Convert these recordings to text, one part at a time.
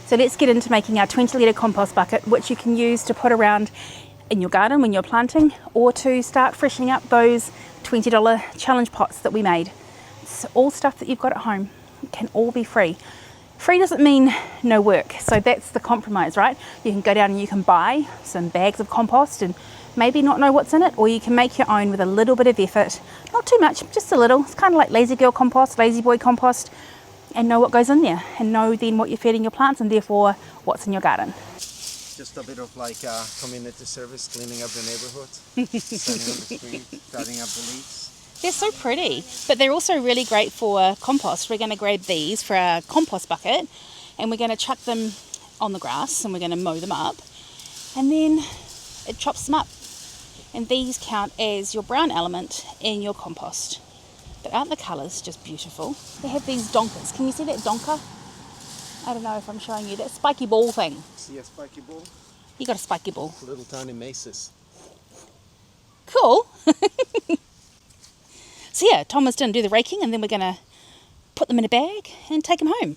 So let's get into making our 20 litre compost bucket, which you can use to put around in your garden when you're planting, or to start freshening up those $20 challenge pots that we made. It's all stuff that you've got at home. It can all be free. Free doesn't mean no work, so that's the compromise, right? You can go down and you can buy some bags of compost and maybe not know what's in it, or you can make your own with a little bit of effort. Not too much, just a little. It's kind of like lazy girl compost, lazy boy compost, and know what goes in there, and know then what you're feeding your plants, and therefore what's in your garden. Just a bit of like community service, cleaning up the neighborhood, standing on the street, cutting up the leaves. They're so pretty, but they're also really great for compost. We're going to grab these for our compost bucket, and we're going to chuck them on the grass, and we're going to mow them up, and then it chops them up. And these count as your brown element in your compost. But aren't the colours just beautiful? They have these donkers. Can you see that donker? I don't know if I'm showing you that spiky ball thing. See a spiky ball? You got a spiky ball. Little tiny maces. Cool. So yeah, Thomas didn't do the raking, and then we're going to put them in a bag and take them home.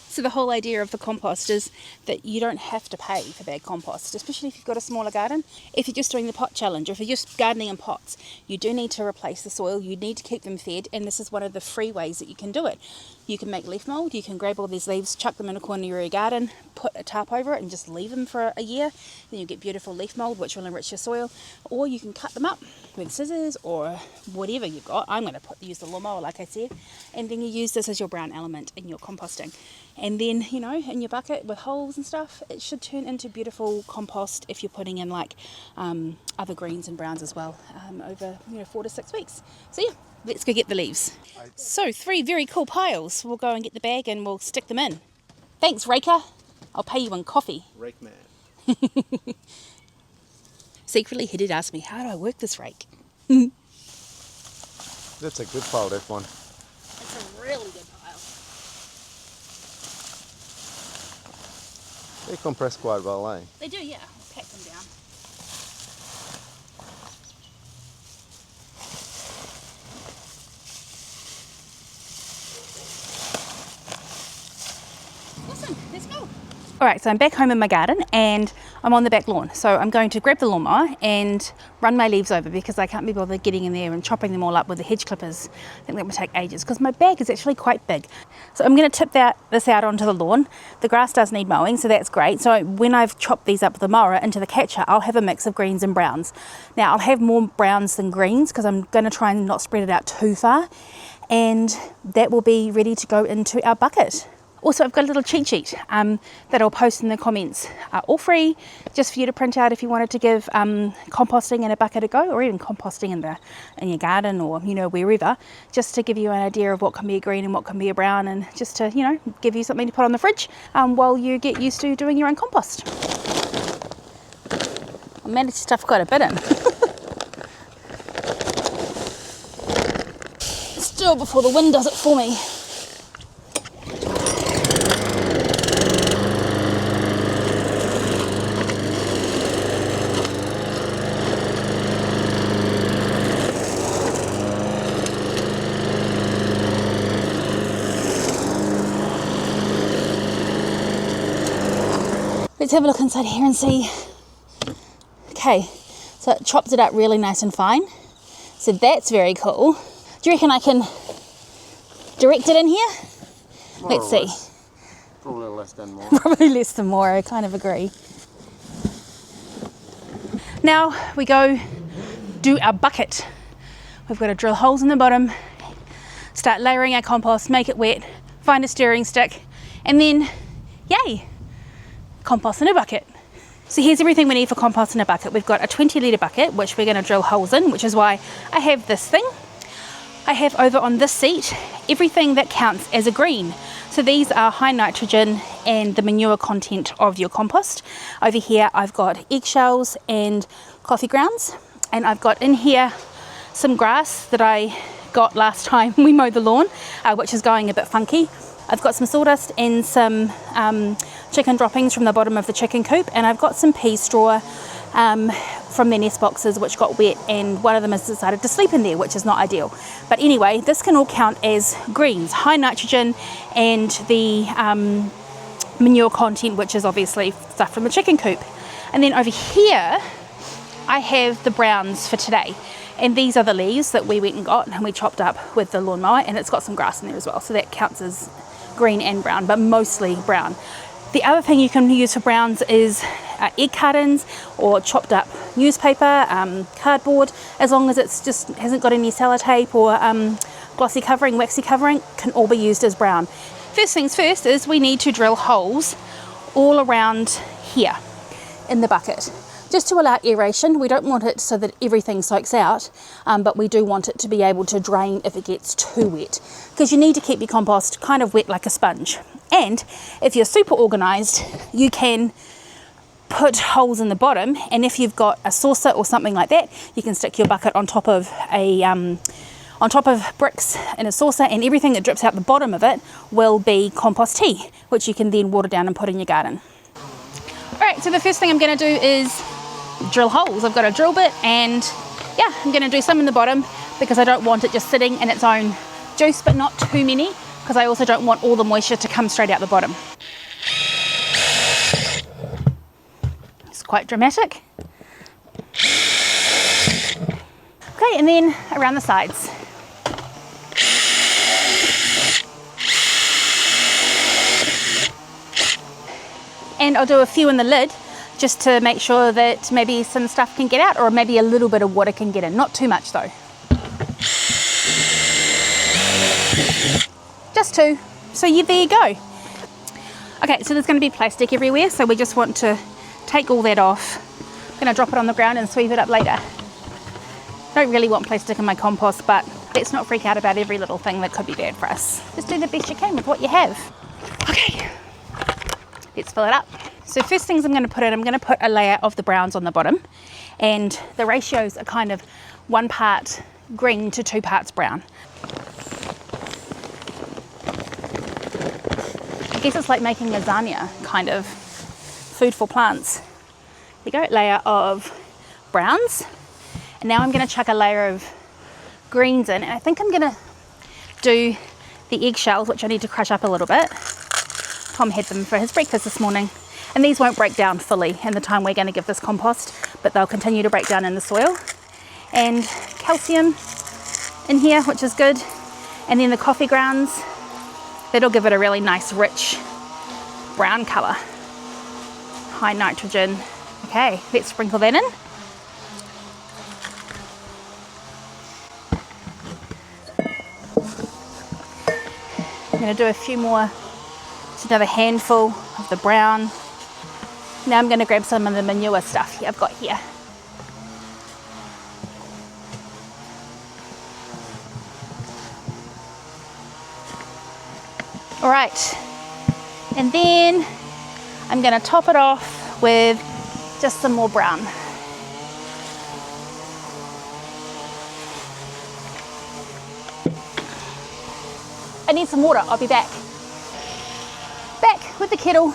So the whole idea of the compost is that you don't have to pay for bag compost, especially if you've got a smaller garden. If you're just doing the pot challenge, or if you're just gardening in pots, you do need to replace the soil, you need to keep them fed, and this is one of the free ways that you can do it. You can make leaf mould, you can grab all these leaves, chuck them in a corner of your garden, put a tarp over it and just leave them for a year, then you get beautiful leaf mould which will enrich your soil. Or you can cut them up with scissors or whatever you've got. I'm going to use the lawnmower like I said, and then you use this as your brown element in your composting. And then, you know, in your bucket with holes and stuff, it should turn into beautiful compost if you're putting in like other greens and browns as well over 4 to 6 weeks. So yeah, let's go get the leaves. So 3 very cool piles. We'll go and get the bag and we'll stick them in. Thanks, raker. I'll pay you in coffee. Rake man. Secretly, he did ask me, how do I work this rake? That's a good pile, that one. It's a really good pile. They compress quite well, eh? They do, yeah. I'll pack them down. Awesome, let's go. Alright, so I'm back home in my garden and I'm on the back lawn. So I'm going to grab the lawnmower and run my leaves over because I can't be bothered getting in there and chopping them all up with the hedge clippers. I think that would take ages because my bag is actually quite big. So I'm going to tip this out onto the lawn. The grass does need mowing, so that's great. So when I've chopped these up with the mower into the catcher, I'll have a mix of greens and browns. Now I'll have more browns than greens because I'm going to try and not spread it out too far. And that will be ready to go into our bucket. Also, I've got a little cheat sheet that I'll post in the comments, all free, just for you to print out if you wanted to give composting in a bucket a go, or even composting in your garden or wherever, just to give you an idea of what can be a green and what can be a brown, and just to give you something to put on the fridge while you get used to doing your own compost. I managed to stuff quite a bit in. Still before the wind does it for me. Let's have a look inside here and see. Okay, so it chops it up really nice and fine. So that's very cool. Do you reckon I can direct it in here? Let's see. Probably less than more. Probably less than more, I kind of agree. Now we go do our bucket. We've got to drill holes in the bottom, start layering our compost, make it wet, find a stirring stick, and then, yay! Compost in a bucket. So here's everything we need for compost in a bucket. We've got a 20 litre bucket, which we're going to drill holes in, which is why I have this thing. I have over on this seat everything that counts as a green. So these are high nitrogen and the manure content of your compost. Over here I've got eggshells and coffee grounds, and I've got in here some grass that I got last time we mowed the lawn, which is going a bit funky. I've got some sawdust and some chicken droppings from the bottom of the chicken coop, and I've got some pea straw from their nest boxes which got wet, and one of them has decided to sleep in there, which is not ideal. But anyway, this can all count as greens, high nitrogen, and the manure content, which is obviously stuff from the chicken coop. And then over here I have the browns for today, and these are the leaves that we went and got and we chopped up with the lawnmower, and it's got some grass in there as well, so that counts as green and brown, but mostly brown. The other thing you can use for browns is egg cartons or chopped up newspaper, cardboard, as long as it's just hasn't got any sellotape or glossy covering, waxy covering, can all be used as brown. First things first is we need to drill holes all around here in the bucket, just to allow aeration. We don't want it so that everything soaks out, but we do want it to be able to drain if it gets too wet, because you need to keep your compost kind of wet like a sponge. And if you're super organized, you can put holes in the bottom, and if you've got a saucer or something like that, you can stick your bucket on top of bricks in a saucer, and everything that drips out the bottom of it will be compost tea, which you can then water down and put in your garden. Alright, so the first thing I'm going to do is drill holes. I've got a drill bit, and yeah, I'm going to do some in the bottom because I don't want it just sitting in its own juice, but not too many, because I also don't want all the moisture to come straight out the bottom. It's quite dramatic. Okay, and then around the sides. And I'll do a few in the lid just to make sure that maybe some stuff can get out, or maybe a little bit of water can get in. Not too much though. Just two. So yeah, there you go. Okay, so there's going to be plastic everywhere, so we just want to take all that off. I'm going to drop it on the ground and sweep it up later. I don't really want plastic in my compost, but let's not freak out about every little thing that could be bad for us. Just do the best you can with what you have. Okay. Let's fill it up. So first things I'm going to put in, I'm going to put a layer of the browns on the bottom, and the ratios are kind of 1 part green to 2 parts brown. I guess it's like making lasagna, kind of food for plants. There you go, layer of browns, and now I'm going to chuck a layer of greens in, and I think I'm going to do the eggshells, which I need to crush up a little bit. Tom had them for his breakfast this morning, and these won't break down fully in the time we're going to give this compost, but they'll continue to break down in the soil. And calcium in here, which is good, and then the coffee grounds, that'll give it a really nice rich brown colour, high nitrogen. Okay, let's sprinkle that in. I'm going to do a few more. Another handful of the brown. Now I'm going to grab some of the manure stuff I've got here. All right, and then I'm going to top it off with just some more brown. I need some water, I'll be back. Back with the kettle,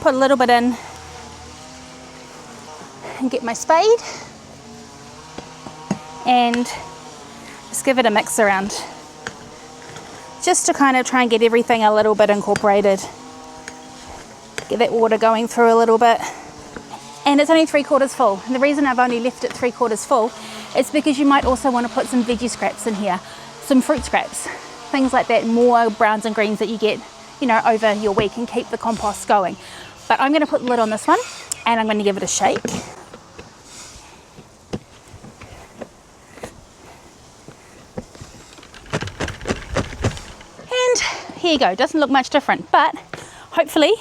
put a little bit in, and get my spade, and just give it a mix around, just to kind of try and get everything a little bit incorporated. Get that water going through a little bit. And it's only 3/4 full, and the reason I've only left it 3/4 full is because you might also want to put some veggie scraps in here, some fruit scraps, things like that, more browns and greens that you get, you know, over your week, and keep the compost going. But I'm going to put the lid on this one, and I'm going to give it a shake. And here you go. Doesn't look much different, but hopefully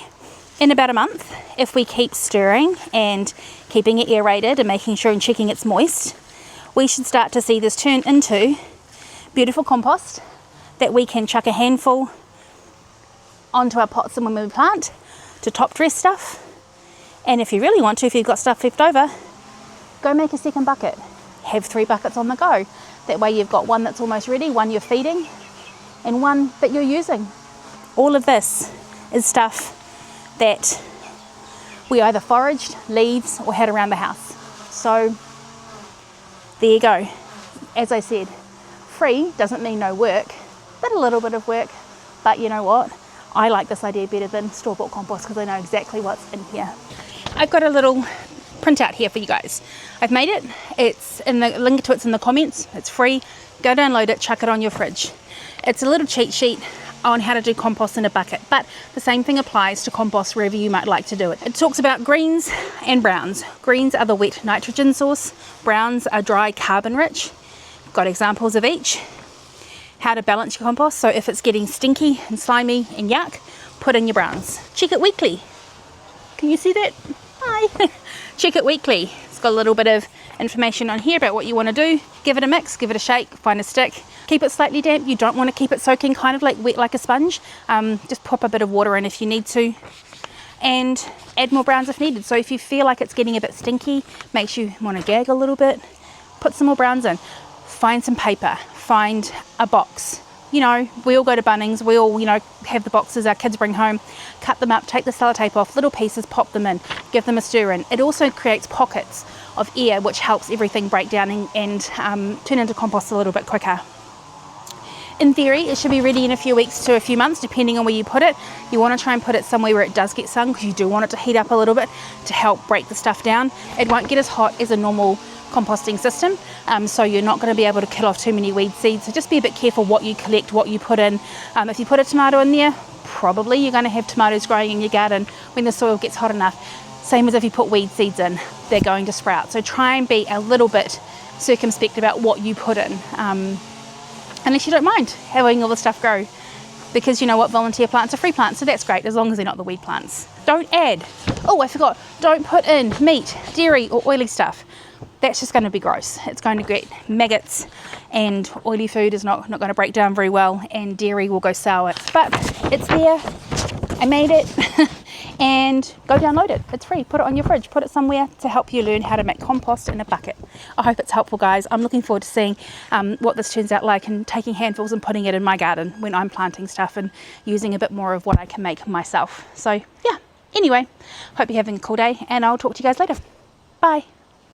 in about a month, if we keep stirring and keeping it aerated and making sure and checking it's moist, we should start to see this turn into beautiful compost that we can chuck a handful onto our pots and when we plant to top dress stuff. And if you really want to, if you've got stuff left over, go make a second bucket. Have 3 buckets on the go. That way you've got one that's almost ready, one you're feeding, and one that you're using. All of this is stuff that we either foraged, leaves, or had around the house. So there you go. As I said, free doesn't mean no work, but a little bit of work. But you know what? I like this idea better than store-bought compost because I know exactly what's in here. I've got a little printout here for you guys. I've made it. It's in the link to it's in the comments. It's free. Go download it, chuck it on your fridge. It's a little cheat sheet on how to do compost in a bucket, but the same thing applies to compost wherever you might like to do it. It talks about greens and browns. Greens are the wet nitrogen source, browns are dry carbon rich. Got examples of each. How to balance your compost, so if it's getting stinky and slimy and yuck, put in your browns. Check it weekly. Can you see that? Hi. Check it weekly. It's got a little bit of information on here about what you want to do. Give it a mix, give it a shake, find a stick. Keep it slightly damp. You don't want to keep it soaking kind of like wet like a sponge. Just pop a bit of water in if you need to. And add more browns if needed. So if you feel like it's getting a bit stinky, makes you want to gag a little bit, put some more browns in. Find some paper. Find a box. You know, we all go to Bunnings, we all, you know, have the boxes our kids bring home, cut them up, take the sellotape off, little pieces, pop them in, give them a stir in. It also creates pockets of air, which helps everything break down and turn into compost a little bit quicker. In theory, it should be ready in a few weeks to a few months, depending on where you put it. You want to try and put it somewhere where it does get sun, because you do want it to heat up a little bit to help break the stuff down. It won't get as hot as a normal composting system, so you're not going to be able to kill off too many weed seeds. So just be a bit careful what you collect, what you put in. If you put a tomato in there, probably you're going to have tomatoes growing in your garden when the soil gets hot enough. Same as if you put weed seeds in, they're going to sprout. So try and be a little bit circumspect about what you put in, unless you don't mind having all the stuff grow, because you know what, volunteer plants are free plants, so that's great as long as they're not the weed plants. Don't add, oh I forgot, don't put in meat, dairy or oily stuff. That's just going to be gross. It's going to get maggots, and oily food is not going to break down very well, and dairy will go sour. But it's there, I made it, and go download it. It's free. Put it on your fridge. Put it somewhere to help you learn how to make compost in a bucket. I hope it's helpful, guys. I'm looking forward to seeing what this turns out like, and taking handfuls and putting it in my garden when I'm planting stuff and using a bit more of what I can make myself. So yeah, anyway, hope you're having a cool day, and I'll talk to you guys later. Bye.